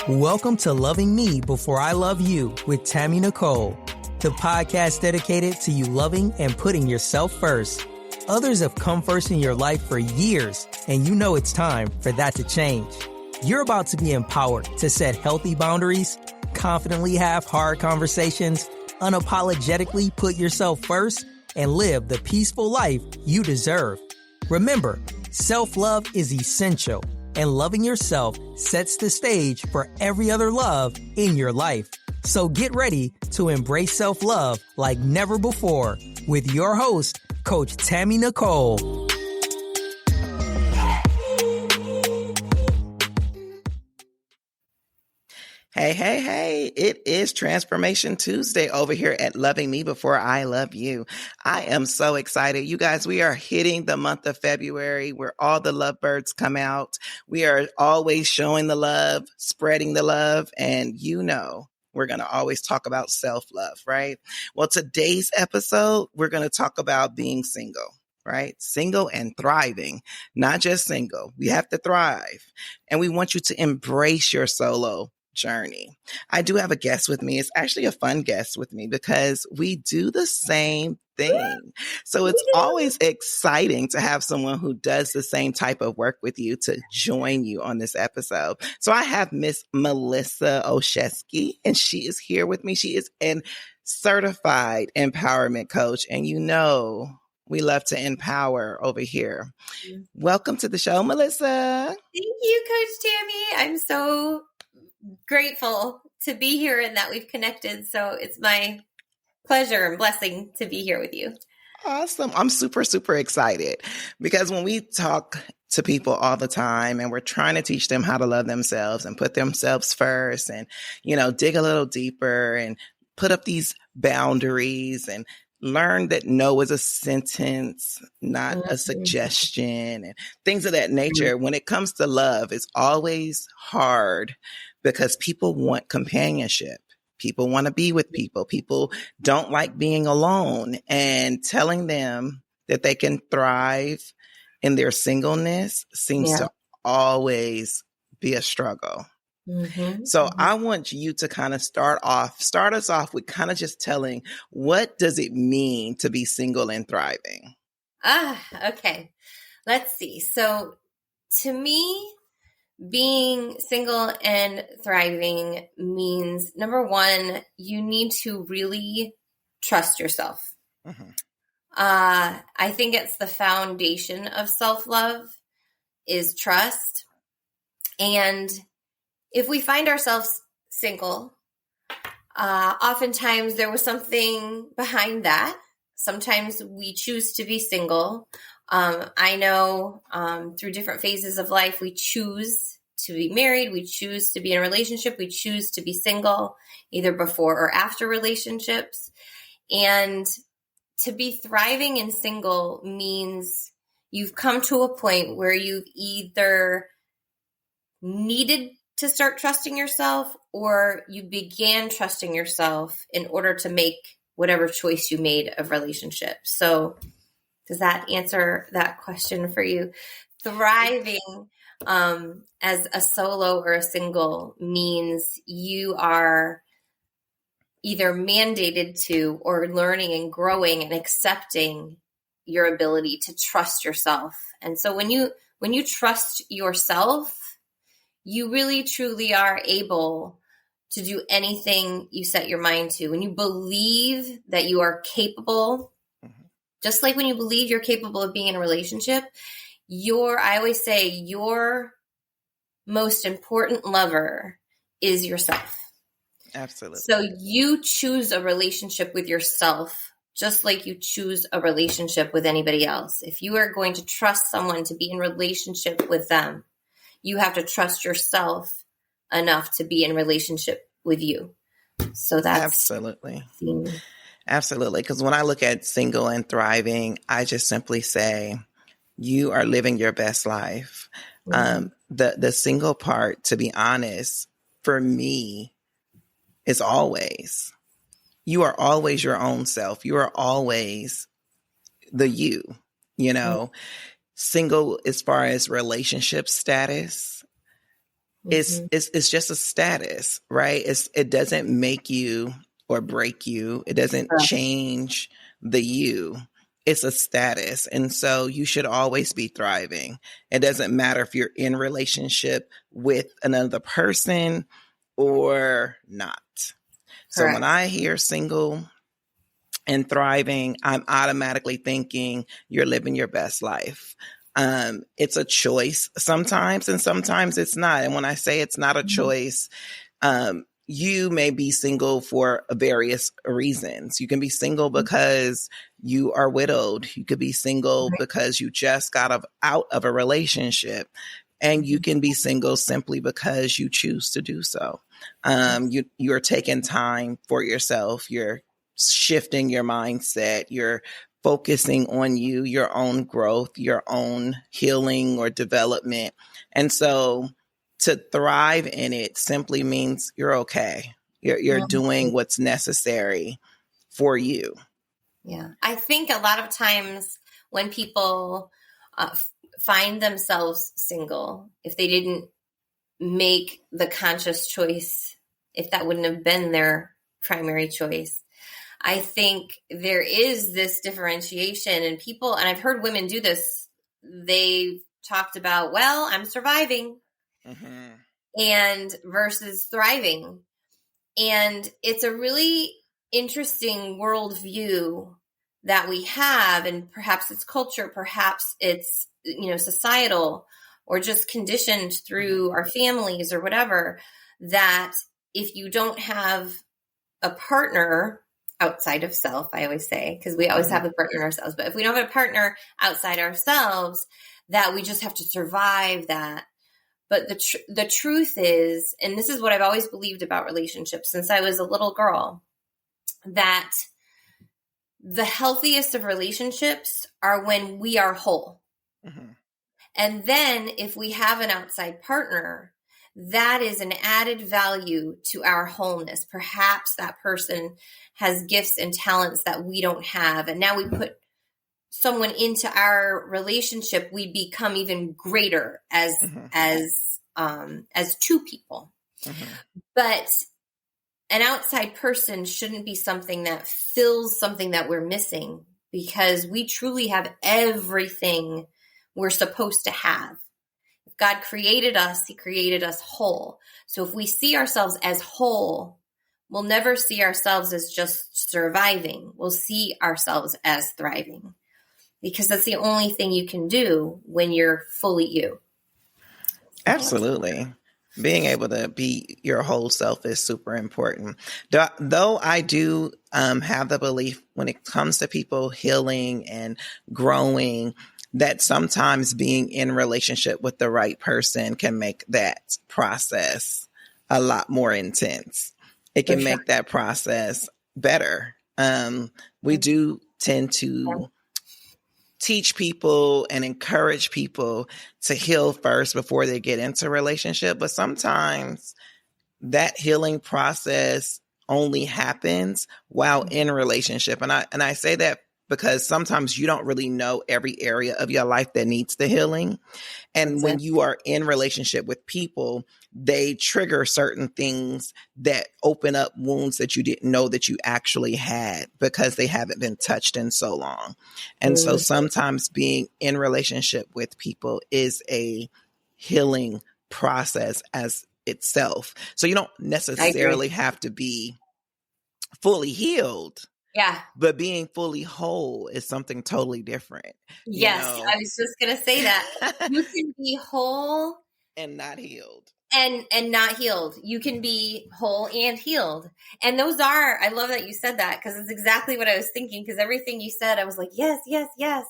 Welcome to Loving Me Before I Love You with Tammy Nicole, the podcast dedicated to you loving and putting yourself first. Others have come first in your life for years, and you know it's time for that to change. You're about to be empowered to set healthy boundaries, confidently have hard conversations, unapologetically put yourself first, and live the peaceful life you deserve. Remember, self-love is essential, and loving yourself sets the stage for every other love in your life. So get ready to embrace self-love like never before with your host, Coach Tammy Nicole. Hey. It is Transformation Tuesday over here at Loving Me Before I Love You. I am so excited. You guys, we are hitting the month of February where all the lovebirds come out. We are always showing the love, spreading the love, and you know, we're going to always talk about self-love, right? Well, today's episode, we're going to talk about being single. Right? Single and thriving, not just single. We have to thrive. And we want you to embrace your solo journey. I do have a guest with me. It's actually a fun guest with me because we do the same thing. So it's always exciting to have someone who does the same type of work with you to join you on this episode. So I have Miss Melissa Olsheski, and she is here with me. She is an certified empowerment coach, and you know, we love to empower over here. Welcome to the show, Melissa. Thank you, Coach Tammy. I'm so grateful to be here and that we've connected. So it's my pleasure and blessing to be here with you. Awesome. I'm super excited because when we talk to people all the time and we're trying to teach them how to love themselves and put themselves first and, you know, dig a little deeper and put up these boundaries and learn that no is a sentence, not a suggestion, and things of that nature. When it comes to love, it's always hard because people want companionship. People want to be with people. People don't like being alone, and telling them that they can thrive in their singleness seems to always be a struggle. So I want you to kind of start us off with kind of just telling, what does it mean to be single and thriving? Okay. Let's see. So to me, being single and thriving means, number one, you need to really trust yourself. I think it's the foundation of self-love is trust. And if we find ourselves single, oftentimes there was something behind that. Sometimes we choose to be single. I know through different phases of life, we choose to be married, we choose to be in a relationship, we choose to be single, either before or after relationships. And to be thriving and single means you've come to a point where you've either needed to start trusting yourself, or you began trusting yourself in order to make whatever choice you made of relationship. So does that answer that question for you? Thriving as a solo or a single means you are either mandated to or learning and growing and accepting your ability to trust yourself. And so when you trust yourself, you really, truly are able to do anything you set your mind to. When you believe that you are capable, just like when you believe you're capable of being in a relationship, I always say your most important lover is yourself. Absolutely. So you choose a relationship with yourself, just like you choose a relationship with anybody else. If you are going to trust someone to be in relationship with them, you have to trust yourself enough to be in relationship with you. So that's absolutely. Because when I look at single and thriving, I just simply say, you are living your best life. The single part, to be honest, for me, is always, you are always your own self. You are always the you know. single as far as relationship status it's just a status, right? It doesn't make you or break you. It doesn't change the you. It's a status. And so you should always be thriving. It doesn't matter if you're in relationship with another person or not. So when I hear single and thriving, I'm automatically thinking you're living your best life. It's a choice sometimes, and sometimes it's not. And when I say it's not a choice, you may be single for various reasons. You can be single because you are widowed. You could be single because you just got out of a relationship. And you can be single simply because you choose to do so. You're taking time for yourself. You're shifting your mindset. You're focusing on you, your own growth, your own healing or development. And so to thrive in it simply means you're okay. You're doing what's necessary for you. Yeah. I think a lot of times when people find themselves single, if they didn't make the conscious choice, if that wouldn't have been their primary choice, I think there is this differentiation, and people, and I've heard women do this, they've talked about, well, I'm surviving and versus thriving. And it's a really interesting worldview that we have, and perhaps it's culture, perhaps it's, societal, or just conditioned through our families or whatever, that if you don't have a partner outside of self, I always say, because we always have a partner ourselves, but if we don't have a partner outside ourselves, that we just have to survive that. But the truth is, and this is what I've always believed about relationships since I was a little girl, that the healthiest of relationships are when we are whole. And then if we have an outside partner, that is an added value to our wholeness. Perhaps that person has gifts and talents that we don't have. And now we put someone into our relationship, we become even greater as two people. But an outside person shouldn't be something that fills something that we're missing, because we truly have everything we're supposed to have. If God created us, he created us whole. So if we see ourselves as whole, we'll never see ourselves as just surviving. We'll see ourselves as thriving, because that's the only thing you can do when you're fully you. Absolutely. Being able to be your whole self is super important. Though I do have the belief when it comes to people healing and growing, that sometimes being in relationship with the right person can make that process a lot more intense. It can make that process better. We do tend to teach people and encourage people to heal first before they get into a relationship. But sometimes that healing process only happens while in a relationship. And I say that because sometimes you don't really know every area of your life that needs the healing. And when you are in relationship with people, they trigger certain things that open up wounds that you didn't know that you actually had because they haven't been touched in so long. And so sometimes being in relationship with people is a healing process as itself. So you don't necessarily have to be fully healed. Yeah. But being fully whole is something totally different. Yes. I was just going to say that. You can be whole and not healed. And not healed. You can be whole and healed. And those are, I love that you said that, because it's exactly what I was thinking, because everything you said, I was like, yes, yes, yes.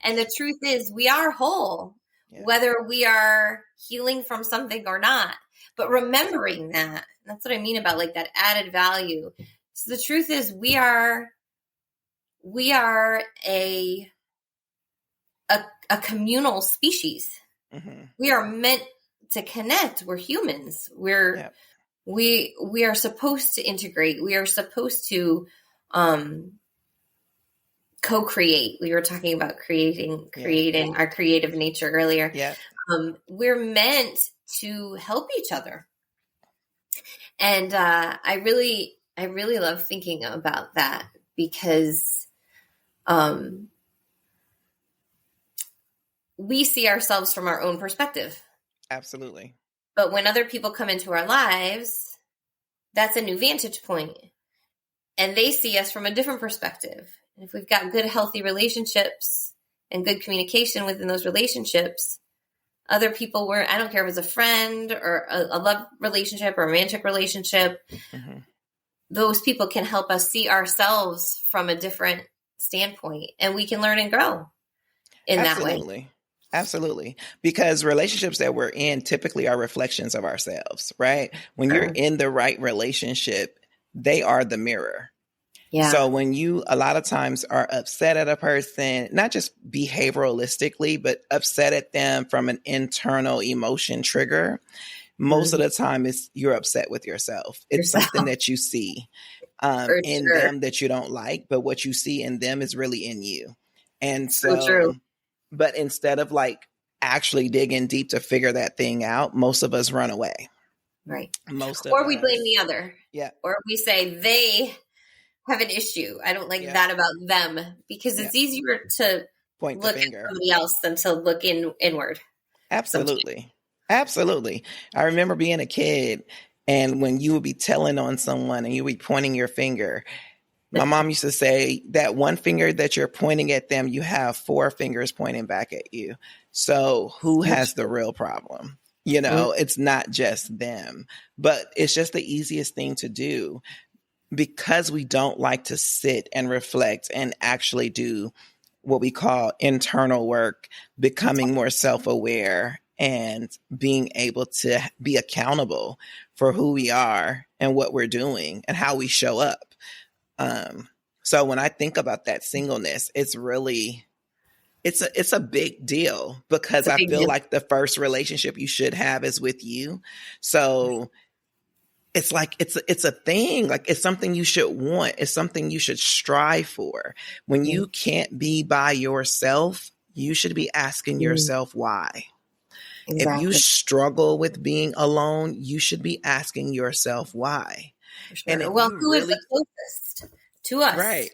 And the truth is, we are whole, whether we are healing from something or not. But remembering that, that's what I mean about like that added value. So the truth is, we are a communal species. We are meant to connect. We're humans. We are supposed to integrate. We are supposed to co-create. We were talking about creating our creative nature earlier. Yeah. We're meant to help each other. And I really love thinking about that because we see ourselves from our own perspective. Absolutely. But when other people come into our lives, that's a new vantage point. And they see us from a different perspective. And if we've got good, healthy relationships and good communication within those relationships, other people I don't care if it's a friend or a love relationship or a romantic relationship, those people can help us see ourselves from a different standpoint, and we can learn and grow in that way. Absolutely. Because relationships that we're in typically are reflections of ourselves, right? When you're in the right relationship, they are the mirror. Yeah. So when you a lot of times are upset at a person, not just behavioralistically, but upset at them from an internal emotion trigger, most of the time you're upset with yourself. It's something that you see in them that you don't like, but what you see in them is really in you. And so but instead of like actually digging deep to figure that thing out, most of us run away. Right. Or we blame the other. Yeah. Or we say they have an issue. I don't like that about them, because it's easier to point the finger at somebody else than to look inward. Absolutely. Absolutely. I remember being a kid, and when you would be telling on someone and you would be pointing your finger, my mom used to say that one finger that you're pointing at them, you have 4 fingers pointing back at you. So who has the real problem? You know, it's not just them, but it's just the easiest thing to do because we don't like to sit and reflect and actually do what we call internal work, becoming more self-aware and being able to be accountable for who we are and what we're doing and how we show up. So when I think about that singleness, it's really, it's a big deal because I feel like the first relationship you should have is with you. So it's like, it's a thing, like it's something you should want. It's something you should strive for. When you can't be by yourself, you should be asking yourself why. Exactly. If you struggle with being alone, you should be asking yourself why. Sure. And who is the closest to us? Right.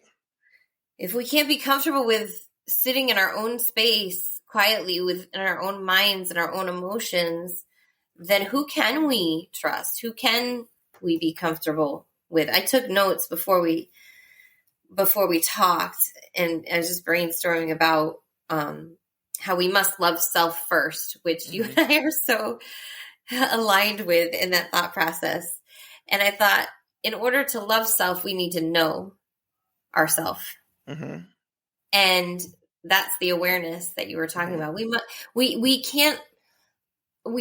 If we can't be comfortable with sitting in our own space quietly within our own minds and our own emotions, then who can we trust? Who can we be comfortable with? I took notes before we talked, and I was just brainstorming about how we must love self first, which you and I are so aligned with in that thought process. And I thought, in order to love self, we need to know ourself. And that's the awareness that you were talking about. We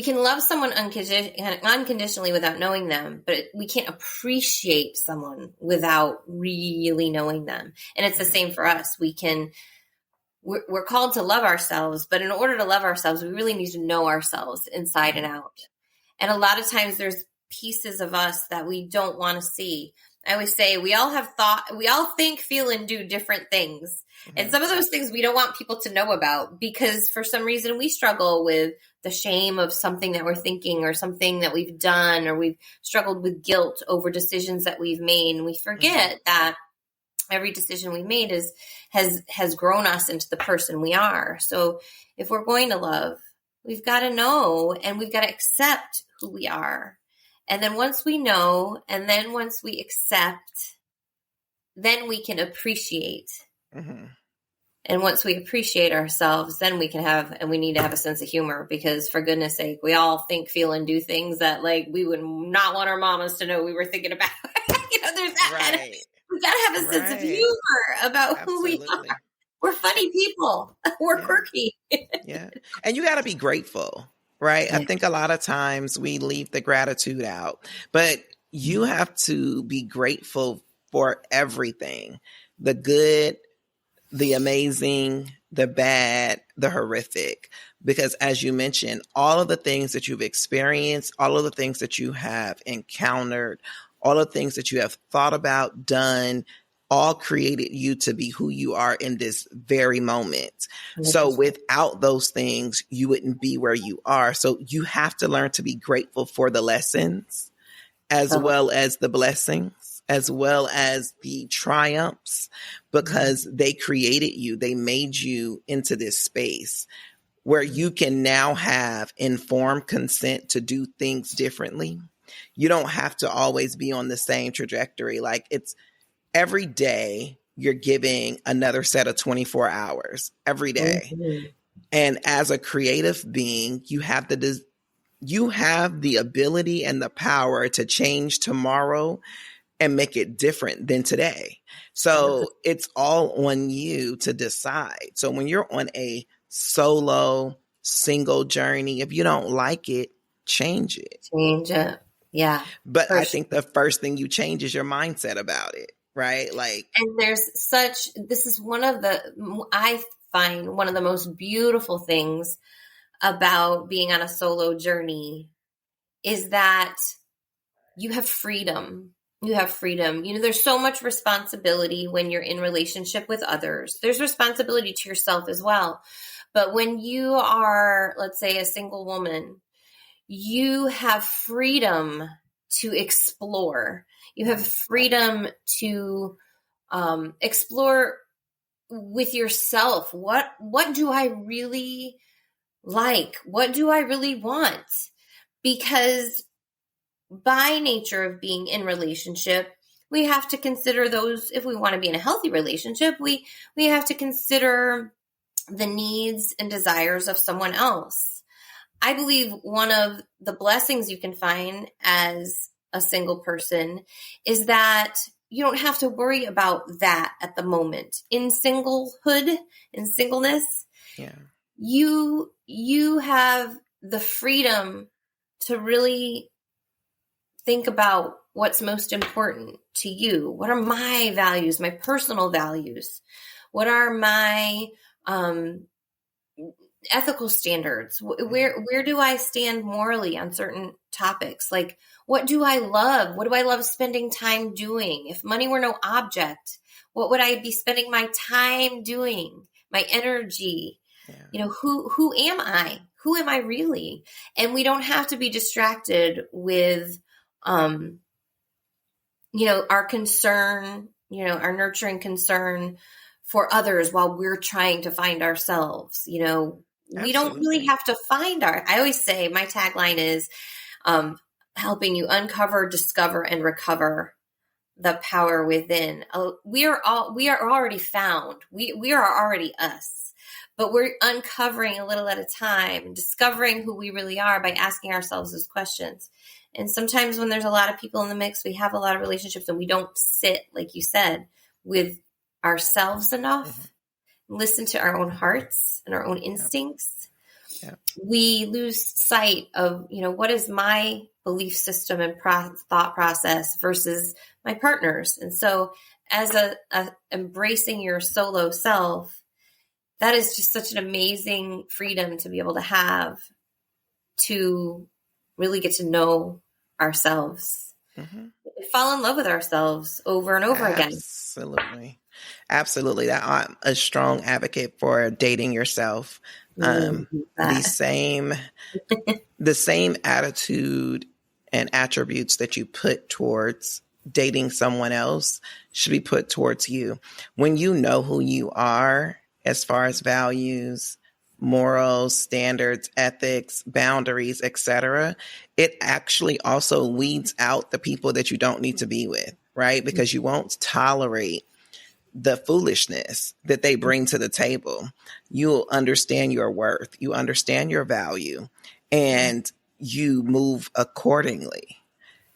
can love someone unconditionally without knowing them, but we can't appreciate someone without really knowing them. And it's the same for us. We're called to love ourselves, but in order to love ourselves, we really need to know ourselves inside and out. And a lot of times there's pieces of us that we don't want to see. I always say we all think, feel, and do different things. And some of those things we don't want people to know about because for some reason we struggle with the shame of something that we're thinking or something that we've done, or we've struggled with guilt over decisions that we've made. And we forget that every decision we made has grown us into the person we are. So if we're going to love, we've got to know and we've got to accept who we are. And then once we know, and then once we accept, then we can appreciate. And once we appreciate ourselves, then we need to have a sense of humor, because for goodness sake, we all think, feel, and do things that like we would not want our mamas to know we were thinking about. There's that. Right. We got to have a sense of humor about who we are. We're funny people. We're quirky. Yeah. And you got to be grateful. Right. I think a lot of times we leave the gratitude out, but you have to be grateful for everything, the good, the amazing, the bad, the horrific, because as you mentioned, all of the things that you've experienced, all of the things that you have encountered, all of the things that you have thought about, done, all created you to be who you are in this very moment. So 100%. without those things, you wouldn't be where you are. So you have to learn to be grateful for the lessons as Totally. well as the blessings, as well as the triumphs, because they created you. They made you into this space where you can now have informed consent to do things differently. You don't have to always be on the same trajectory. Like, it's every day you're giving another set of 24 hours every day. Mm-hmm. And as a creative being, you have the ability and the power to change tomorrow and make it different than today. 100%. So it's all on you to decide. So when you're on a solo, single journey, if you don't like it, change it. Change it. Yeah. But For I sure. think the first thing you change is your mindset about it, right? Like, And this is I find one of the most beautiful things about being on a solo journey is that you have freedom. You have freedom. There's so much responsibility when you're in relationship with others. There's responsibility to yourself as well. But when you are, let's say, a single woman, you have freedom to explore. You have freedom to explore with yourself. What do I really like? What do I really want? Because by nature of being in relationship, we have to consider those. If we want to be in a healthy relationship, we have to consider the needs and desires of someone else. I believe one of the blessings you can find as a single person is that you don't have to worry about that at the moment. In singlehood, in singleness, yeah, you have the freedom to really think about what's most important to you. What are my values, my personal values? What are my ethical standards? Where do I stand morally on certain topics? Like, what do I love? What do I love spending time doing? If money were no object, what would I be spending my time doing? My energy? yeah. Who am I? Who am I really? And we don't have to be distracted with our concern, our nurturing concern for others while we're trying to find ourselves. We don't really Absolutely. have to find I always say my tagline is helping you uncover, discover, and recover the power within. We are already found. We are already us, but we're uncovering a little at a time and discovering who we really are by asking ourselves those questions. And sometimes when there's a lot of people in the mix, we have a lot of relationships and we don't sit, like you said, with ourselves enough, listen to our own hearts and our own instincts. Yep. We lose sight of, what is my belief system and thought process versus my partner's. And so as a embracing your solo self, that is just such an amazing freedom to be able to have, to really get to know ourselves, fall in love with ourselves over and over again. Absolutely. That I'm a strong advocate for dating yourself. The same attitude and attributes that you put towards dating someone else should be put towards you. When you know who you are as far as values, morals, standards, ethics, boundaries, etc., it actually also weeds out the people that you don't need to be with, right? Because you won't tolerate the foolishness that they bring to the table. You'll understand your worth, you understand your value, and you move accordingly.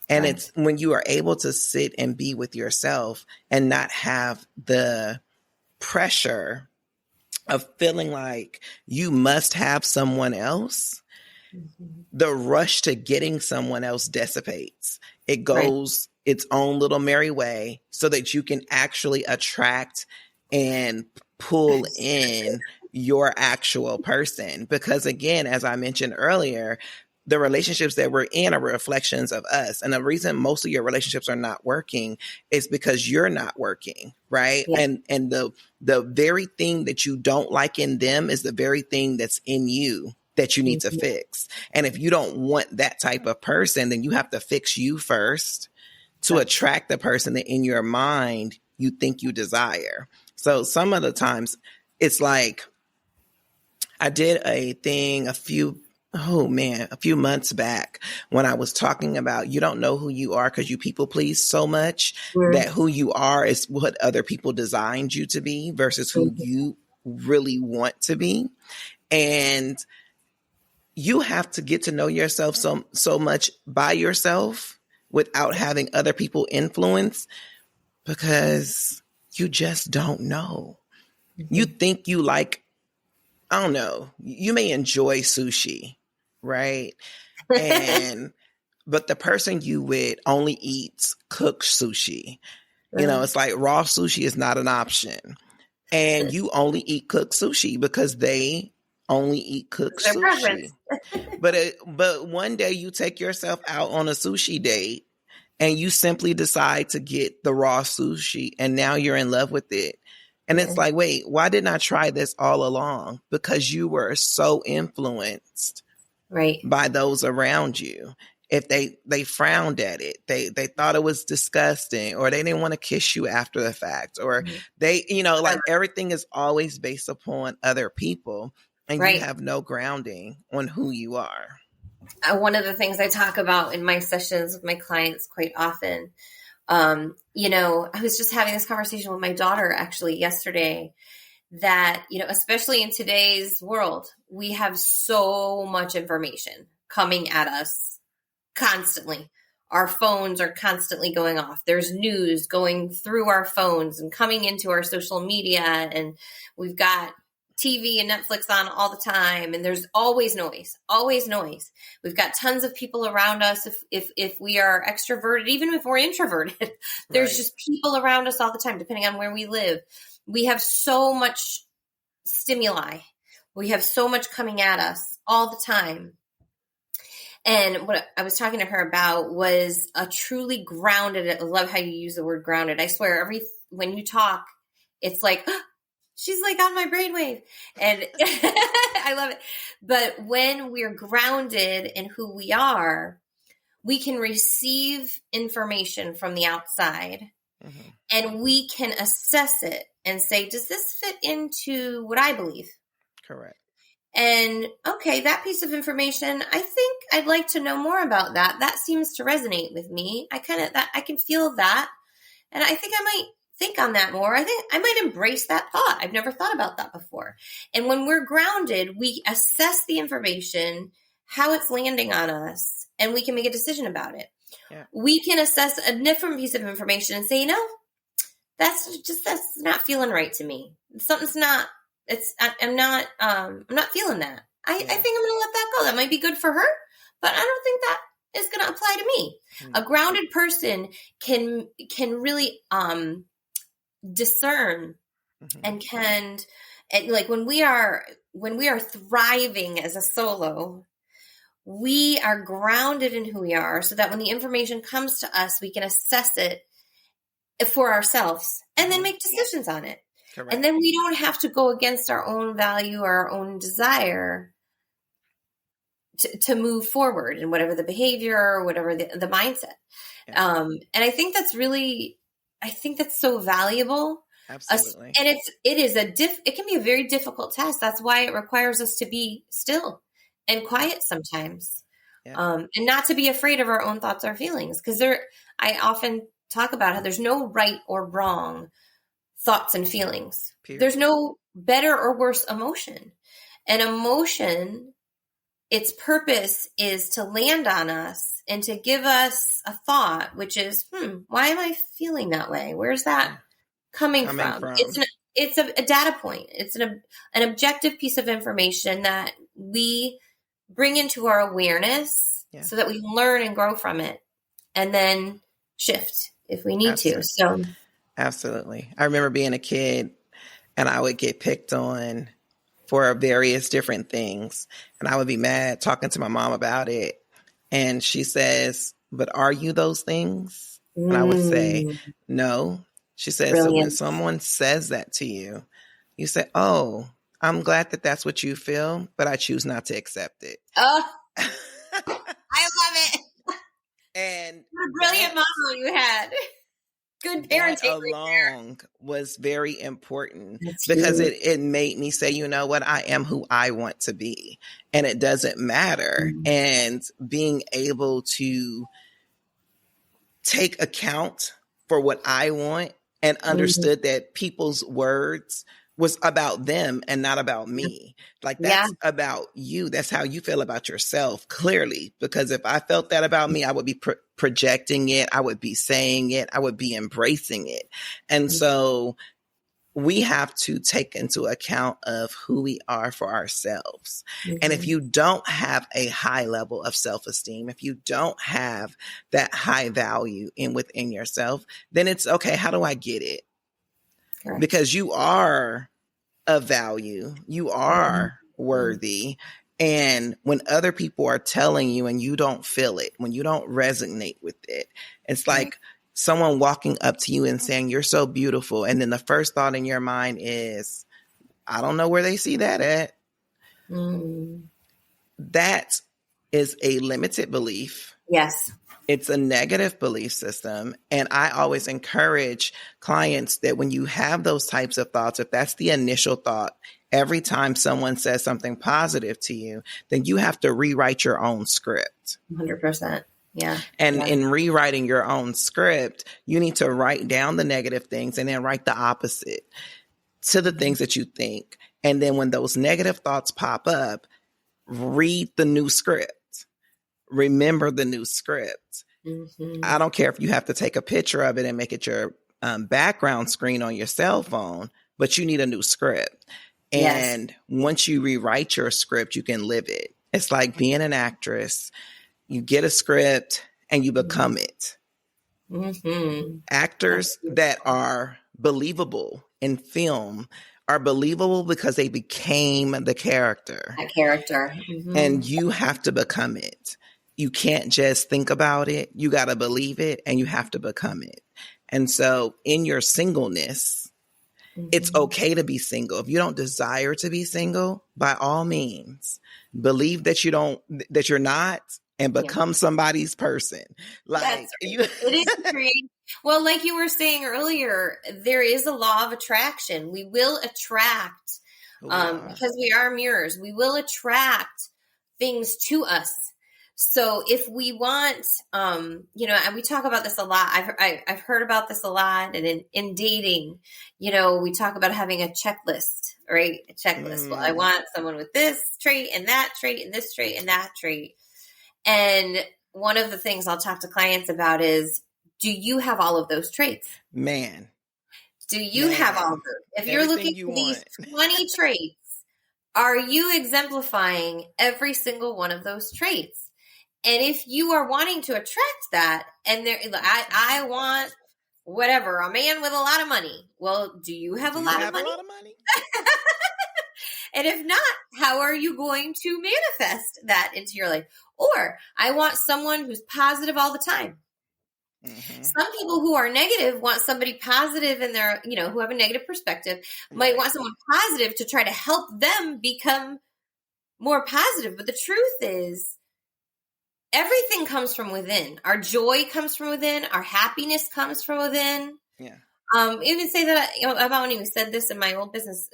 And it's when you are able to sit and be with yourself and not have the pressure of feeling like you must have someone else, the rush to getting someone else dissipates. It goes its own little merry way so that you can actually attract and pull in your actual person. Because again, as I mentioned earlier, the relationships that we're in are reflections of us. And the reason most of your relationships are not working is because you're not working, right? Yeah. And the very thing that you don't like in them is the very thing that's in you that you need to fix. And if you don't want that type of person, then you have to fix you first to attract the person that in your mind you think you desire. So some of the times it's like, I did a thing a few months back when I was talking about you don't know who you are because you people please so much that who you are is what other people designed you to be versus who you really want to be. And you have to get to know yourself so much by yourself without having other people influence, because you just don't know. You think you like, I don't know, you may enjoy sushi, right? But the person you with only eats cooked sushi. You know, it's like raw sushi is not an option. And you only eat cooked sushi because they only eat cooked sushi. But one day you take yourself out on a sushi date and you simply decide to get the raw sushi and now you're in love with it. And it's like, wait, why didn't I try this all along? Because you were so influenced by those around you. If they frowned at it, they thought it was disgusting, or they didn't want to kiss you after the fact, or they, like everything is always based upon other people, and you have no grounding on who you are. One of the things I talk about in my sessions with my clients quite often, I was just having this conversation with my daughter actually yesterday, that, especially in today's world, we have so much information coming at us constantly. Our phones are constantly going off. There's news going through our phones and coming into our social media, and we've got TV and Netflix on all the time, and there's always noise. We've got tons of people around us. If we are extroverted, even if we're introverted, there's just people around us all the time, depending on where we live. We have so much stimuli. We have so much coming at us all the time. And what I was talking to her about was a truly grounded, I love how you use the word grounded. I swear when you talk, it's like, she's like on my brainwave, and I love it. But when we're grounded in who we are, we can receive information from the outside, and we can assess it and say, does this fit into what I believe? Correct. And okay, that piece of information, I think I'd like to know more about that. That seems to resonate with me. I can feel that. And I think I might think on that more. I think I might embrace that thought. I've never thought about that before. And when we're grounded, we assess the information, how it's landing on us, and we can make a decision about it. Yeah. We can assess a different piece of information and say, that's not feeling right to me. Something's not, I'm not feeling that. I think I'm going to let that go. That might be good for her, but I don't think that is going to apply to me. A grounded person can really discern and like when we are thriving as a solo, we are grounded in who we are, so that when the information comes to us, we can assess it for ourselves and then make decisions on it. Correct. And then we don't have to go against our own value or our own desire to move forward in whatever the behavior or whatever the mindset. Yeah. And I think that's so valuable. Absolutely. And it can be a very difficult task. That's why it requires us to be still and quiet sometimes. Yeah. And not to be afraid of our own thoughts or feelings. Because I often talk about how there's no right or wrong thoughts and feelings. Period. There's no better or worse emotion. An emotion, its purpose is to land on us and to give us a thought, which is, why am I feeling that way? Where's that coming from? It's a data point. It's an objective piece of information that we bring into our awareness so that we learn and grow from it, and then shift if we need to. Absolutely. I remember being a kid and I would get picked on for various different things. And I would be mad talking to my mom about it. And she says, but are you those things? And I would say, no. She says, so when Brilliant. someone says that to you, you say, oh, I'm glad that that's what you feel, but I choose not to accept it. Oh, I love it. And what a brilliant mama you had. Good parenting. That alone was very important. That's because huge. it made me say, you know what, I am who I want to be. And it doesn't matter. And being able to take account for what I want and understood that people's words was about them and not about me. Like that's about you. That's how you feel about yourself, clearly. Because if I felt that about me, I would be projecting it. I would be saying it. I would be embracing it. And so we have to take into account of who we are for ourselves. And if you don't have a high level of self-esteem, if you don't have that high value within yourself, then it's okay. How do I get it? Correct. Because you are of value. You are worthy. And when other people are telling you and you don't feel it, when you don't resonate with it, it's like someone walking up to you and saying, you're so beautiful. And then the first thought in your mind is, I don't know where they see that at. That is a limited belief. Yes. It's a negative belief system. And I always encourage clients that when you have those types of thoughts, if that's the initial thought, every time someone says something positive to you, then you have to rewrite your own script. 100%. Yeah. And in rewriting your own script, you need to write down the negative things and then write the opposite to the things that you think. And then when those negative thoughts pop up, read the new script. Remember the new script. I don't care if you have to take a picture of it and make it your background screen on your cell phone, but you need a new script. And once you rewrite your script, you can live it. It's like being an actress. You get a script and you become it. Actors that are believable in film are believable because they became the character. That character. And you have to become it. You can't just think about it. You got to believe it and you have to become it. And so in your singleness, it's okay to be single. If you don't desire to be single, by all means, believe that that you're not, and become somebody's person. Like it is creative. Well, like you were saying earlier, there is a law of attraction. We will attract, because we are mirrors, we will attract things to us. So if we want, and we talk about this a lot. I've heard about this a lot, and in dating, we talk about having a checklist, right? A checklist. Well, I want someone with this trait and that trait and this trait and that trait. And one of the things I'll talk to clients about is, do you have all of those traits? Man. Do you have all of them? If you're looking for these 20 traits, are you exemplifying every single one of those traits? And if you are wanting to attract that, and I want whatever, a man with a lot of money. Well, do you have a lot of money? And if not, how are you going to manifest that into your life? Or I want someone who's positive all the time. Some people who are negative want somebody positive in their, who have a negative perspective, might want someone positive to try to help them become more positive. But the truth is, everything comes from within. Our joy comes from within. Our happiness comes from within. Yeah. Even say that about when you said this in my old business,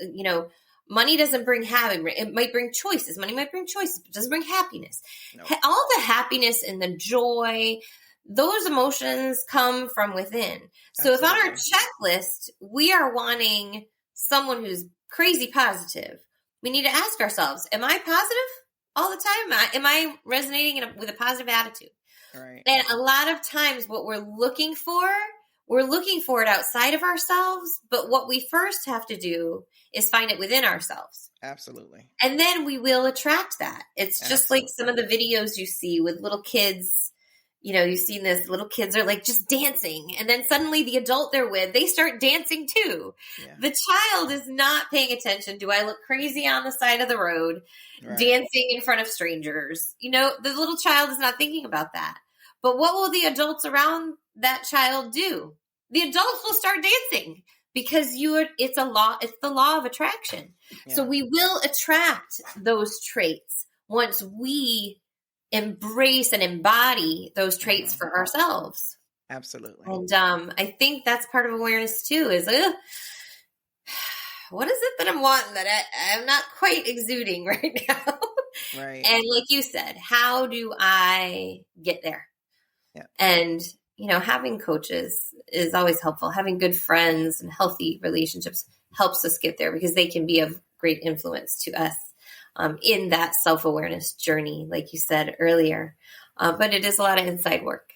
money doesn't bring happiness. It might bring choices. Money might bring choices, but it doesn't bring happiness. No. All the happiness and the joy, those emotions come from within. So if on our checklist, we are wanting someone who's crazy positive, we need to ask ourselves, am I positive all the time? Am I resonating with a positive attitude? Right. And a lot of times what we're looking for it outside of ourselves. But what we first have to do is find it within ourselves. Absolutely. And then we will attract that. It's just like some of the videos you see with little kids, you've seen this, little kids are like just dancing. And then suddenly the adult they're with, they start dancing too. Yeah. The child is not paying attention. Do I look crazy on the side of the road, dancing in front of strangers? The little child is not thinking about that. But what will the adults around that child do? The adults will start dancing because it's the law of attraction. Yeah. So we will attract those traits once we embrace and embody those traits for ourselves. Absolutely. And I think that's part of awareness too, is what is it that I'm wanting that I'm not quite exuding right now? Right. And like you said, how do I get there? Yeah. And, having coaches is always helpful. Having good friends and healthy relationships helps us get there because they can be of great influence to us in that self-awareness journey, like you said earlier. But it is a lot of inside work.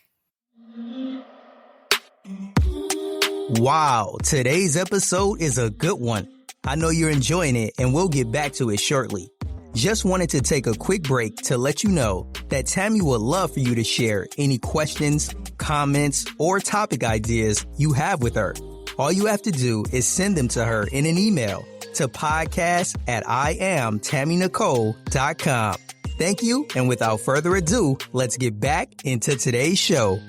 Wow, today's episode is a good one. I know you're enjoying it, and we'll get back to it shortly. Just wanted to take a quick break to let you know that Tammy would love for you to share any questions, comments, or topic ideas you have with her. All you have to do is send them to her in an email to podcast@IamTammyNicole.com. Thank you, and without further ado, let's get back into today's show.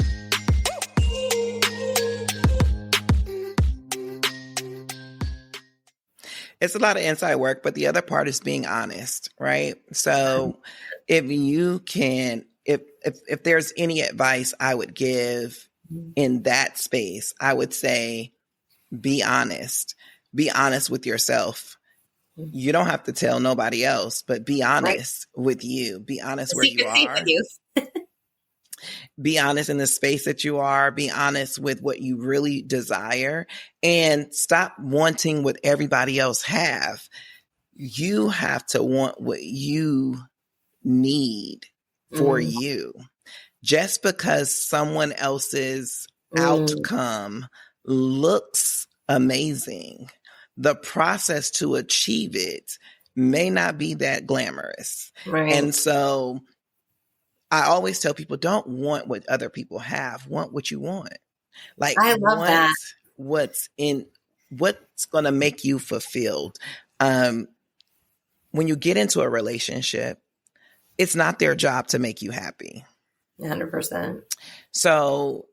It's a lot of inside work, but the other part is being honest, right? So if you can, if there's any advice I would give in that space, I would say, be honest. Be honest with yourself. You don't have to tell nobody else, but be honest with you. Be honest where you are. Be honest in the space that you are. Be honest with what you really desire, and stop wanting what everybody else have. You have to want what you need for you. Just because someone else's outcome looks amazing, the process to achieve it may not be that glamorous. Right. And so I always tell people, don't want what other people have. Want what you want. Like, I love that. What's going to make you fulfilled. When you get into a relationship, it's not their job to make you happy. 100%. So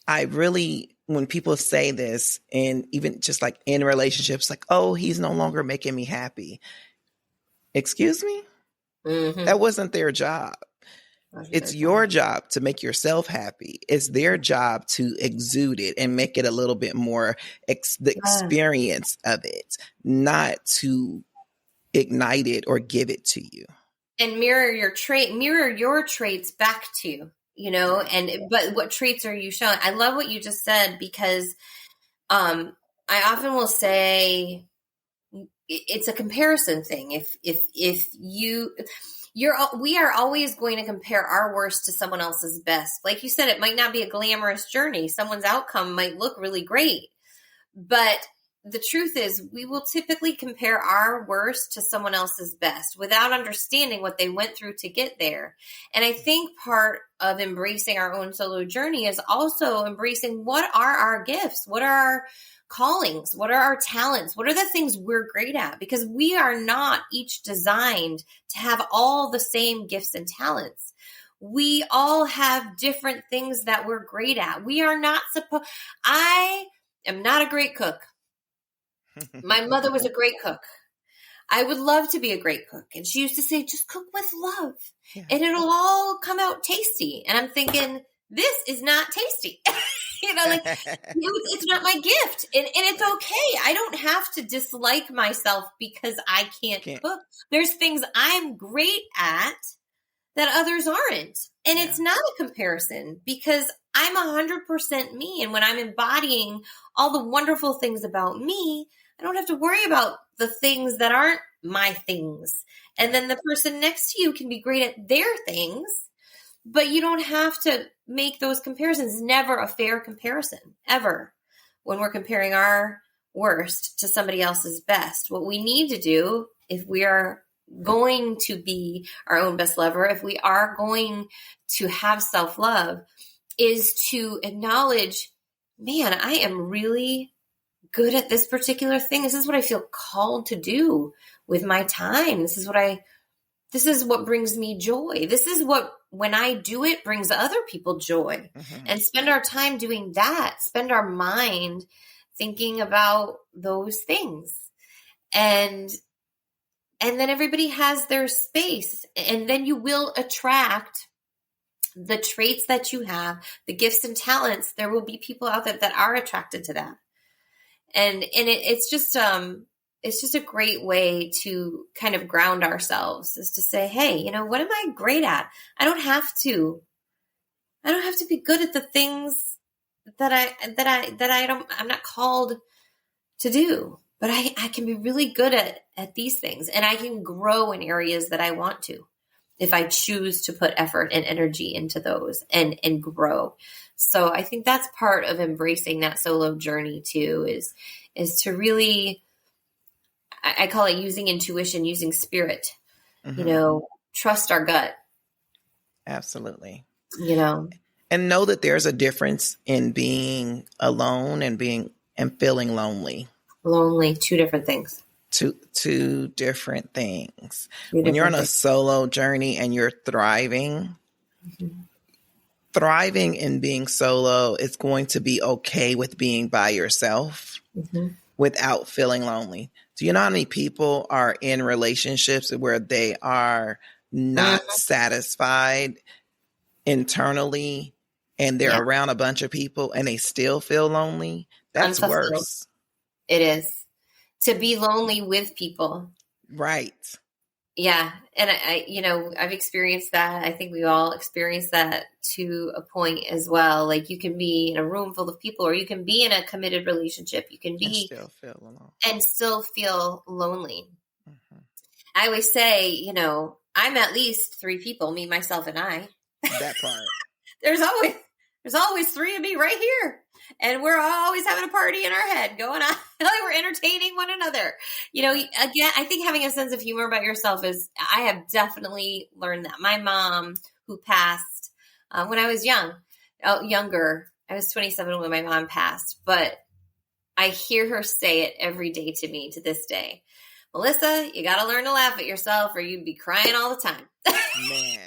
when people say this, and even just like in relationships, like, oh, he's no longer making me happy. Excuse me? Mm-hmm. That wasn't their job. It's your job to make yourself happy. It's their job to exude it and make it a little bit more the experience of it, not to ignite it or give it to you. And mirror your traits back to you, but what traits are you showing? I love what you just said, because I often will say it's a comparison thing. We are always going to compare our worst to someone else's best. Like you said, it might not be a glamorous journey. Someone's outcome might look really great, but the truth is we will typically compare our worst to someone else's best without understanding what they went through to get there. And I think part of embracing our own solo journey is also embracing what are our gifts? What are our callings? What are our talents? What are the things we're great at? Because we are not each designed to have all the same gifts and talents. We all have different things that we're great at. We are not I am not a great cook. My mother was a great cook. I would love to be a great cook. And she used to say, just cook with love and it'll all come out tasty. And I'm thinking, this is not tasty. It's not my gift. And it's okay. I don't have to dislike myself because I can't cook. There's things I'm great at that others aren't. And it's not a comparison, because I'm 100% me. And when I'm embodying all the wonderful things about me, I don't have to worry about the things that aren't my things. And then the person next to you can be great at their things, but you don't have to make those comparisons. Never a fair comparison, ever, when we're comparing our worst to somebody else's best. What we need to do, if we are going to be our own best lover, if we are going to have self-love, is to acknowledge, man, I am really good at this particular thing. This is what I feel called to do with my time. This is what brings me joy. This is what, when I do it, brings other people joy. And spend our time doing that. Spend our mind thinking about those things. And then everybody has their space. And then you will attract the traits that you have, the gifts and talents. There will be people out there that are attracted to that. And it's just a great way to kind of ground ourselves, is to say, hey, you know, what am I great at? I don't have to be good at the things I'm not called to do, but I can be really good at these things, and I can grow in areas that I want to, if I choose to put effort and energy into those and grow. So I think that's part of embracing that solo journey too, is to really, I call it using intuition, using spirit, you know, trust our gut. Absolutely. You know, and know that there's a difference in being alone and feeling lonely. Lonely, two different things. Two different things. When you're on a solo journey and you're thriving, thriving in being solo is going to be okay with being by yourself without feeling lonely. Do you know how many people are in relationships where they are not satisfied internally and they're around a bunch of people and they still feel lonely? That's worse. It is. To be lonely with people. Right. Yeah. And I, you know, I've experienced that. I think we all experience that to a point as well. Like, you can be in a room full of people, or you can be in a committed relationship. You can be and still feel alone and still feel lonely. I always say, you know, I'm at least 3 people, me, myself, and I. That part. There's always 3 of me right here. And we're always having a party in our head going on. Like, we're entertaining one another. You know, again, I think having a sense of humor about yourself I have definitely learned that. My mom, who passed when I was younger, I was 27 when my mom passed, but I hear her say it every day to me to this day. Melissa, you got to learn to laugh at yourself, or you'd be crying all the time. Man.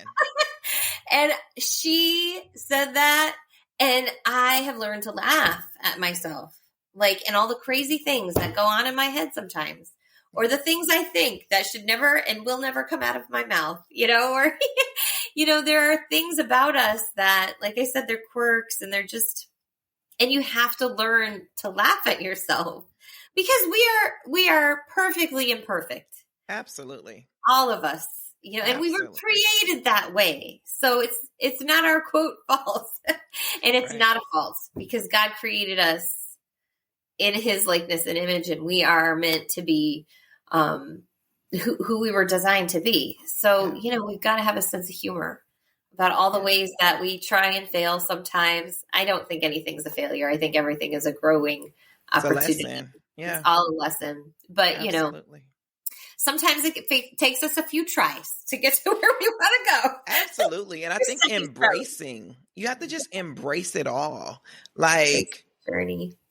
And she said that, and I have learned to laugh at myself, like, and all the crazy things that go on in my head sometimes, or the things I think that should never and will never come out of my mouth, you know, or, you know, there are things about us that, like I said, they're quirks, and they're just, and you have to learn to laugh at yourself, because we are perfectly imperfect. Absolutely. All of us. You know, and we were created that way. So it's not our quote fault. And it's not a fault, because God created us in his likeness and image, and we are meant to be who we were designed to be. So, you know, we've got to have a sense of humor about all the ways that we try and fail sometimes. I don't think anything's a failure. I think everything is a growing opportunity. Yeah. It's all a lesson. But, you know, sometimes it takes us a few tries to get to where we want to go. Absolutely. And I think you have to just embrace it all. Like,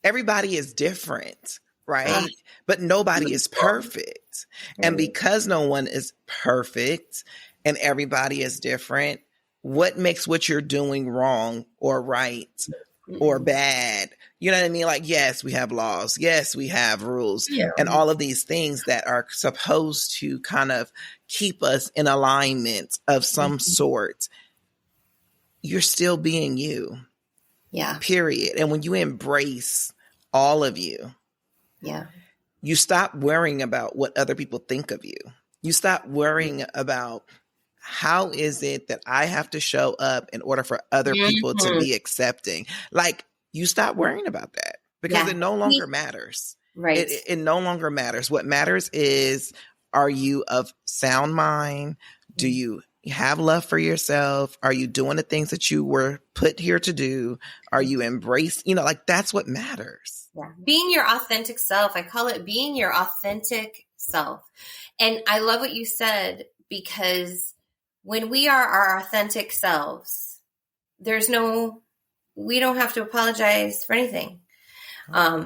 everybody is different, right? But nobody is perfect. And because no one is perfect and everybody is different, what makes what you're doing wrong or right or bad? You know what I mean? Like, yes, we have laws. Yes, we have rules and all of these things that are supposed to kind of keep us in alignment of some sort. You're still being you. Yeah. Period. And when you embrace all of you, you stop worrying about what other people think of you. You stop worrying about, how is it that I have to show up in order for other people to be accepting? Like, you stop worrying about that, because it no longer matters. Right. It no longer matters. What matters is, are you of sound mind? Do you have love for yourself? Are you doing the things that you were put here to do? Are you like, that's what matters. Yeah. Being your authentic self. I call it being your authentic self. And I love what you said, because when we are our authentic selves, there's no we don't have to apologize for anything. I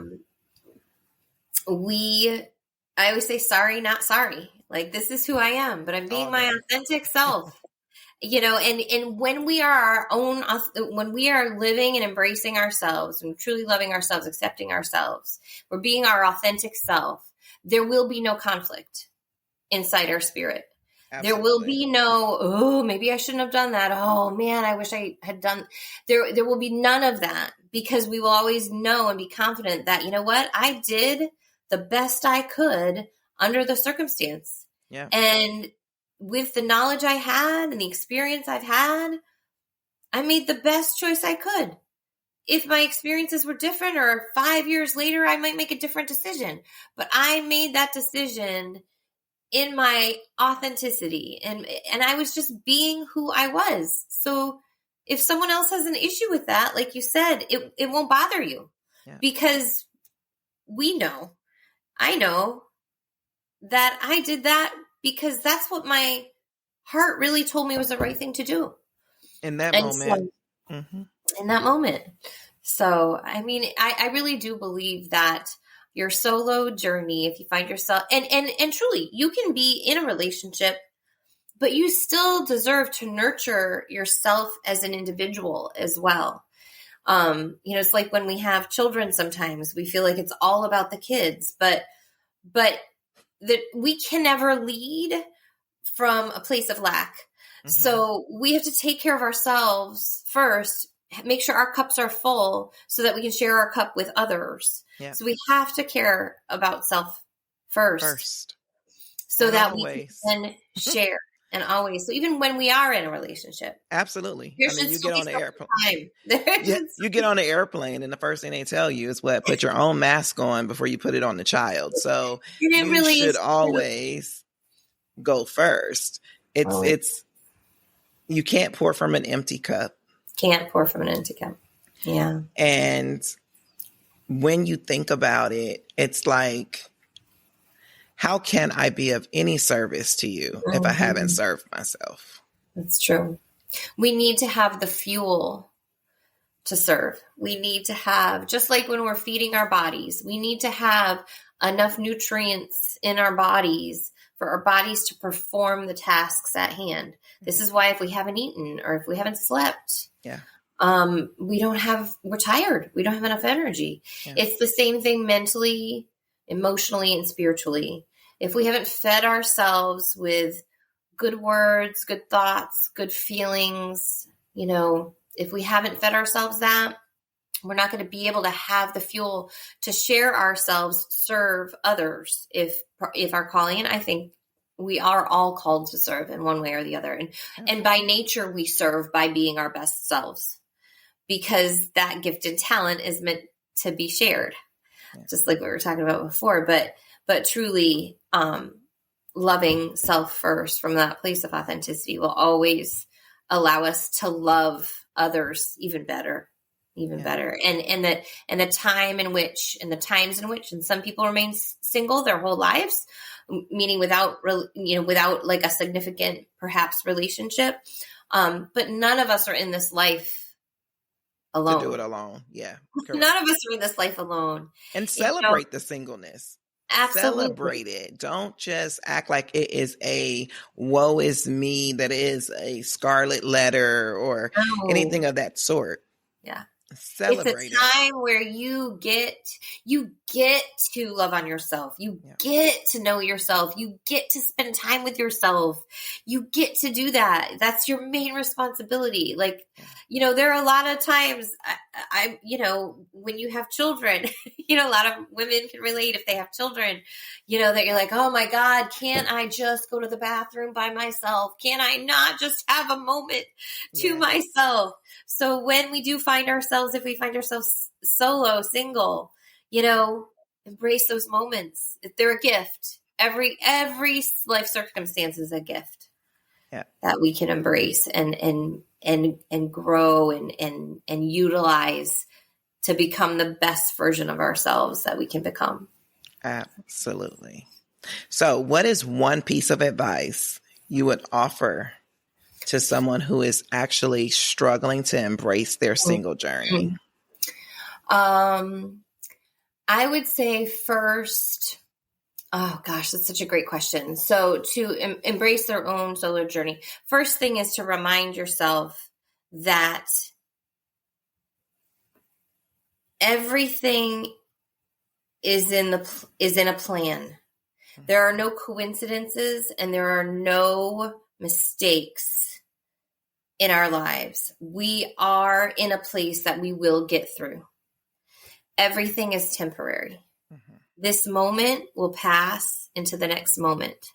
always say sorry, not sorry. Like, this is who I am, but I'm being my authentic self. And when we are our own, when we are living and embracing ourselves and truly loving ourselves, accepting ourselves, we're being our authentic self, there will be no conflict inside our spirit. Absolutely. There will be no, oh, maybe I shouldn't have done that. Oh man, I wish I had done. There will be none of that, because we will always know and be confident that, you know what, I did the best I could under the circumstance. Yeah. And with the knowledge I had and the experience I've had, I made the best choice I could. If my experiences were different, or 5 years later, I might make a different decision. But I made that decision in my authenticity, and I was just being who I was. So if someone else has an issue with that, like you said, it won't bother you. Yeah. Because I know that I did that because that's what my heart really told me was the right thing to do. In that moment. In that moment. So, I mean, I really do believe that your solo journey, if you find yourself, and truly, you can be in a relationship, but you still deserve to nurture yourself as an individual as well. It's like when we have children, sometimes we feel like it's all about the kids, but that we can never lead from a place of lack. Mm-hmm. So we have to take care of ourselves first, make sure our cups are full so that we can share our cup with others. Yeah. So we have to care about self first. So that we can share. And always. So even when we are in a relationship. Absolutely. You get on the airplane. You get on the airplane, and the first thing they tell you is put your own mask on before you put it on the child. So you should always go first. It's you can't pour from an empty cup. Can't pour from an empty cup. Yeah. And when you think about it, it's like, how can I be of any service to you if I haven't served myself? That's true. We need to have the fuel to serve. We need to have, just like when we're feeding our bodies, we need to have enough nutrients in our bodies for our bodies to perform the tasks at hand. This is why if we haven't eaten or if we haven't slept, we're tired. We don't have enough energy. Yeah. It's the same thing mentally, emotionally, and spiritually. If we haven't fed ourselves with good words, good thoughts, good feelings, if we haven't fed ourselves that, we're not going to be able to have the fuel to share ourselves, serve others. If our calling, and I think we are all called to serve in one way or the other. And by nature, we serve by being our best selves, because that gift and talent is meant to be shared. Just like we were talking about before, but truly loving self first from that place of authenticity will always allow us to love others even better. And the times in which, and some people remain single their whole lives, meaning without like a significant perhaps relationship. But none of us are in this life alone. To do it alone. Yeah. Correct. None of us are in this life alone. And celebrate the singleness. Absolutely. Celebrate it. Don't just act like it is a woe is me, that is a scarlet letter or anything of that sort. Yeah. Celebrate. It's a time where you get to love on yourself. You get to know yourself. You get to spend time with yourself. You get to do that. That's your main responsibility. Like, there are a lot of times I when you have children, a lot of women can relate if they have children, that you're like, oh my God, can't I just go to the bathroom by myself? Can I not just have a moment to myself? So when we do find ourselves, if we find ourselves solo, single, embrace those moments. If they're a gift, every life circumstance is a gift that we can embrace and grow and utilize to become the best version of ourselves that we can become. Absolutely. So what is one piece of advice you would offer to someone who is actually struggling to embrace their single journey? I would say first, oh gosh, that's such a great question. So to embrace their own solo journey, first thing is to remind yourself that everything is in a plan. There are no coincidences and there are no mistakes in our lives. We are in a place that we will get through. Everything is temporary. This moment will pass into the next moment.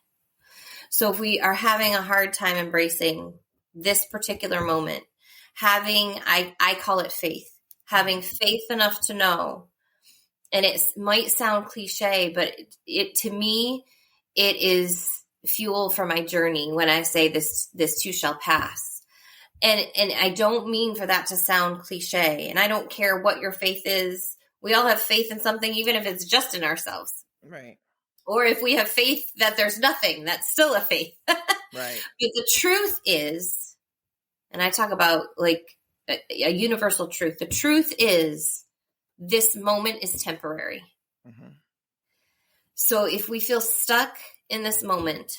So if we are having a hard time embracing this particular moment, I call it faith, having faith enough to know, and it might sound cliche, but it to me, it is fuel for my journey when I say this too shall pass. And I don't mean for that to sound cliche, and I don't care what your faith is. We all have faith in something, even if it's just in ourselves. Right. Or if we have faith that there's nothing, that's still a faith. Right. But the truth is, and I talk about like a universal truth. The truth is this moment is temporary. So if we feel stuck in this moment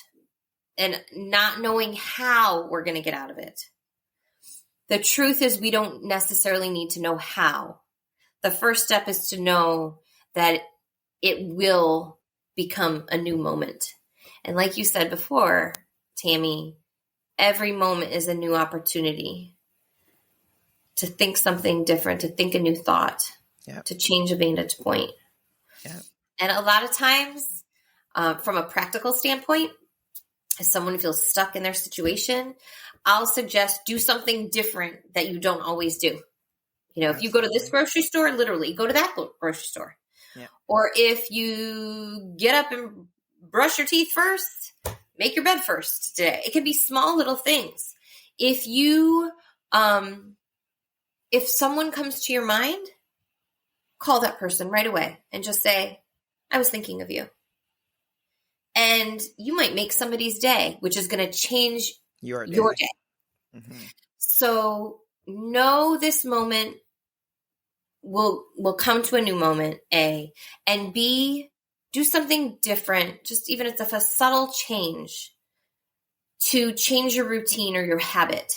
and not knowing how we're going to get out of it, the truth is we don't necessarily need to know how. The first step is to know that it will become a new moment. And like you said before, Tammy, every moment is a new opportunity to think something different, to think a new thought, to change a vantage point. And a lot of times, from a practical standpoint, if someone feels stuck in their situation, I'll suggest do something different that you don't always do. You know, if you go to this grocery store, literally go to that grocery store. Or if you get up and brush your teeth first, make your bed first today. It can be small little things. If you, if someone comes to your mind, call that person right away and just say, I was thinking of you. And you might make somebody's day, which is going to change your day. So know this moment will come to a new moment, A, and B, do something different, just even if it's a subtle change to change your routine or your habit.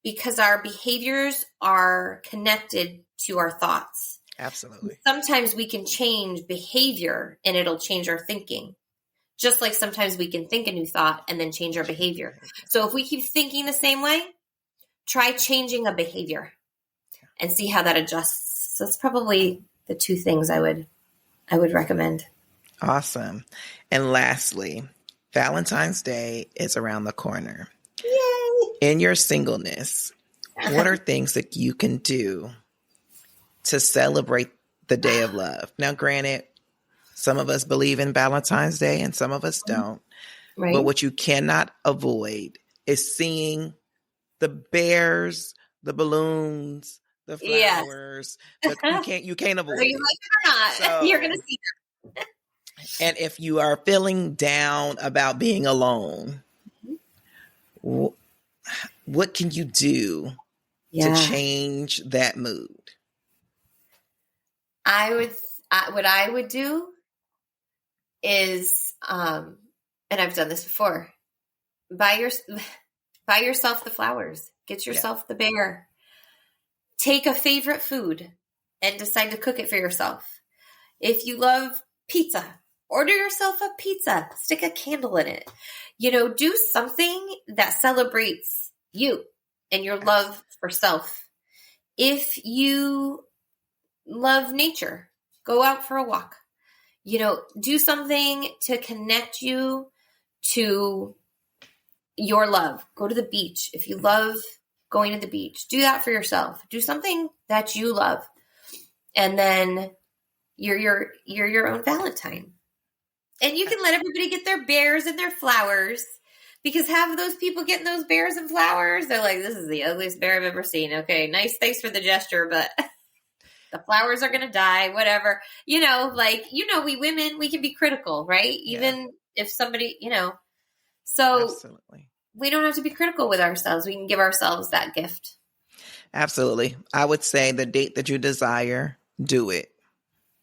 Because our behaviors are connected to our thoughts. Absolutely. Sometimes we can change behavior and it'll change our thinking. Just like sometimes we can think a new thought and then change our behavior. So if we keep thinking the same way, try changing a behavior and see how that adjusts. So that's probably the two things I would recommend. Awesome. And lastly, Valentine's Day is around the corner. Yay! In your singleness, what are things that you can do to celebrate the day of love? Now, granted, some of us believe in Valentine's Day and some of us don't. Right. But what you cannot avoid is seeing the bears, the balloons, the flowers. You can't avoid Whether you like it or not, So, you're going to see them. And if you are feeling down about being alone, what can you do to change that mood? What I would do is, and I've done this before, buy yourself the flowers, get yourself the bear, take a favorite food and decide to cook it for yourself. If you love pizza, order yourself a pizza, stick a candle in it. You know, do something that celebrates you and your love for self. If you love nature, go out for a walk. You know, do something to connect you to your love. Go to the beach. If you love going to the beach, do that for yourself. Do something that you love. And then you're your own Valentine. And you can let everybody get their bears and their flowers, because half of those people getting those bears and flowers, they're like, this is the ugliest bear I've ever seen. Okay, nice, thanks for the gesture, but the flowers are going to die, whatever. You know, like, we women, we can be critical, right? Even if somebody, so Absolutely. we don't have to be critical with ourselves. We can give ourselves that gift. Absolutely. I would say the date that you desire, do it.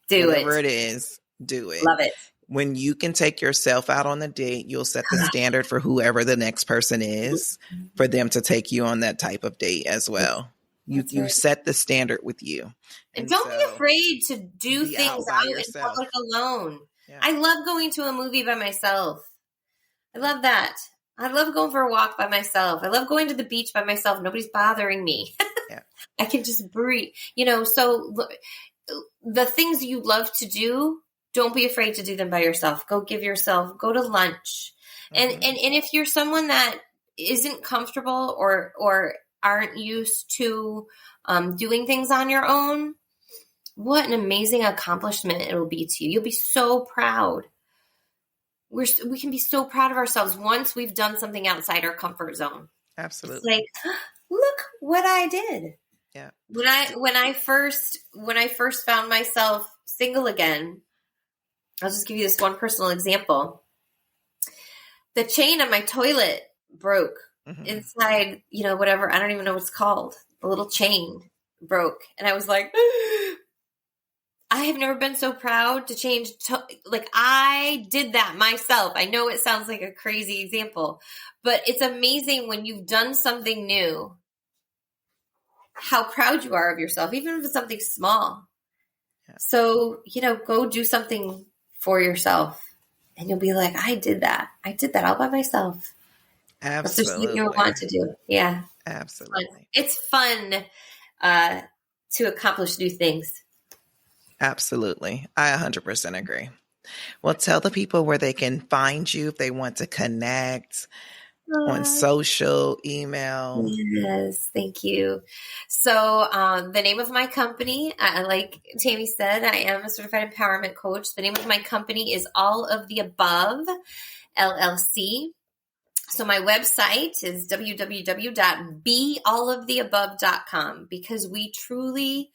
Whatever it is, do it. Love it. When you can take yourself out on the date, you'll set the standard for whoever the next person is for them to take you on that type of date as well. You set the standard with you. And don't be afraid to do things out in public alone. Yeah. I love going to a movie by myself. I love that. I love going for a walk by myself. I love going to the beach by myself. Nobody's bothering me. Yeah. I can just breathe. So the things you love to do, don't be afraid to do them by yourself. Go to lunch. And if you're someone that isn't comfortable or aren't used to doing things on your own, what an amazing accomplishment it will be to you. You'll be so proud. We can be so proud of ourselves once we've done something outside our comfort zone. Absolutely. It's like, look what I did. Yeah. When I first found myself single again, I'll just give you this one personal example. The chain on my toilet broke inside, whatever. I don't even know what it's called. The little chain broke. And I was like, I have never been so proud to change. I did that myself. I know it sounds like a crazy example, but it's amazing when you've done something new, how proud you are of yourself, even if it's something small. Yeah. So, go do something for yourself and you'll be like, I did that all by myself. Absolutely. That's something you want to do. Yeah. Absolutely. It's fun to accomplish new things. Absolutely. I 100% agree. Well, tell the people where they can find you if they want to connect on social, email. Yes, thank you. So the name of my company, like Tammy said, I am a certified empowerment coach. The name of my company is All of the Above, LLC. So my website is www.bealloftheabove.com because we truly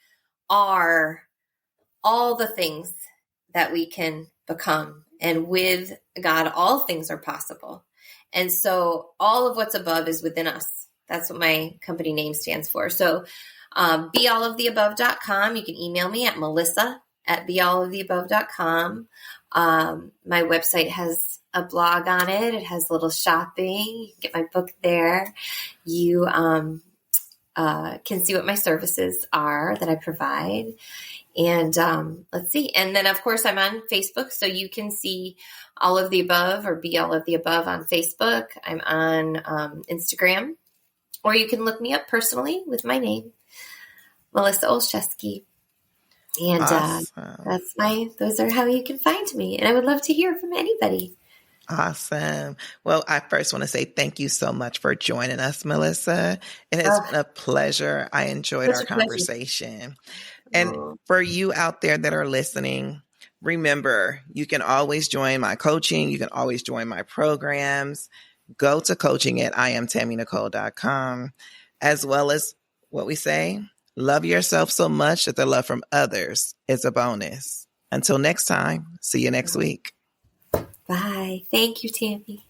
are all the things that we can become. And with God, all things are possible. And so all of what's above is within us. That's what my company name stands for. So bealloftheabove.com. You can email me at melissa@bealloftheabove.com. My website has a blog on it. It has a little shopping. You can get my book there. You can see what my services are that I provide. And let's see. And then, of course, I'm on Facebook, so you can see All of the Above or Be All of the Above on Facebook. I'm on Instagram, or you can look me up personally with my name, Melissa Olsheski. And awesome. Those are how you can find me. And I would love to hear from anybody. Awesome. Well, I first want to say thank you so much for joining us, Melissa. It has been a pleasure. I enjoyed our conversation. And for you out there that are listening, remember, you can always join my coaching. You can always join my programs. Go to coaching at IamTammyNicole.com, as well as what we say, love yourself so much that the love from others is a bonus. Until next time, see you next week. Bye. Thank you, Tammy.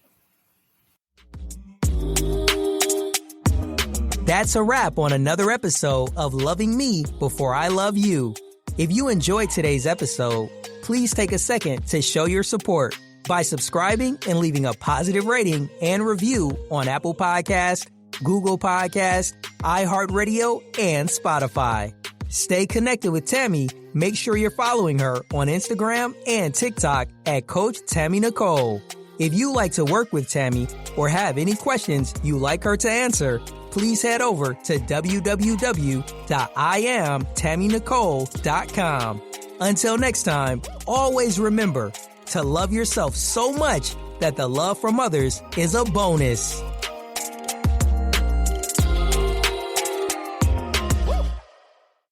That's a wrap on another episode of Loving Me Before I Love You. If you enjoyed today's episode, please take a second to show your support by subscribing and leaving a positive rating and review on Apple Podcasts, Google Podcasts, iHeartRadio, and Spotify. Stay connected with Tammy. Make sure you're following her on Instagram and TikTok at Coach Tammy Nicole. If you like to work with Tammy or have any questions you'd like her to answer, please head over to www.IamTammyNicole.com. Until next time, always remember to love yourself so much that the love from others is a bonus.